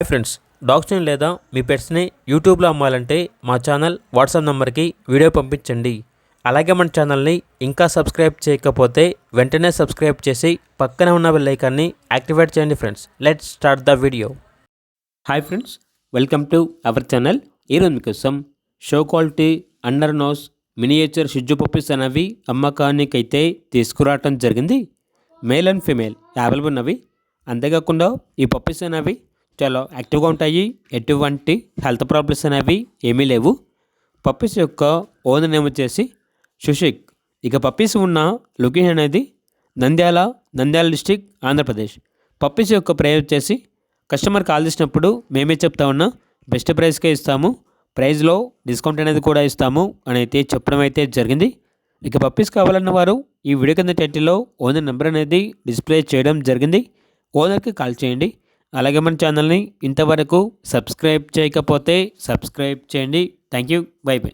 Hi friends, డాగ్స్ని లేదా మీ పెట్స్ని యూట్యూబ్లో అమ్మాలంటే మా ఛానల్ వాట్సాప్ నెంబర్కి వీడియో పంపించండి. అలాగే మన ఛానల్ని ఇంకా సబ్స్క్రైబ్ చేయకపోతే వెంటనే సబ్స్క్రైబ్ చేసి పక్కనే ఉన్న బెల్ ఐకాన్ని యాక్టివేట్ చేయండి. Friends, let's start the video. Hi friends, welcome to our channel. ఈరోజు మీకోసం show quality under nose miniature షిజ్జు పప్పీస్ అనేవి అమ్మకానికైతే తీసుకురావటం జరిగింది. మేల్ అండ్ ఫీమేల్ అవైలబుల్ ఉన్నవి. అంతేకాకుండా ఈ పప్పీస్ అనేవి చాలా యాక్టివ్గా ఉంటాయి. ఎటువంటి హెల్త్ ప్రాబ్లమ్స్ అనేవి ఏమీ లేవు. పప్పీస్ యొక్క ఓనర్ నేమ్ వచ్చేసి సుషిక్. ఇక పప్పీస్ ఉన్న లొకేషన్ అనేది నంద్యాల డిస్టిక్, ఆంధ్రప్రదేశ్. పప్పీస్ యొక్క ప్రైస్ వచ్చేసి కస్టమర్ కాల్ చేసినప్పుడు మేమే చెప్తా ఉన్నా బెస్ట్ ప్రైస్కే ఇస్తాము, ప్రైస్లో డిస్కౌంట్ అనేది కూడా ఇస్తాము అని అయితే చెప్పడం అయితే జరిగింది. ఇక పప్పీస్ కావాలన్న వారు ఈ వీడియో కింద టైటిల్లో ఓనర్ నెంబర్ అనేది డిస్ప్లే చేయడం జరిగింది. ఓనర్కి కాల్ చేయండి. అలాగే మన ఛానల్ని ఇంతవరకు సబ్స్క్రైబ్ చేయకపోతే సబ్స్క్రైబ్ చేయండి. Thank you. By by.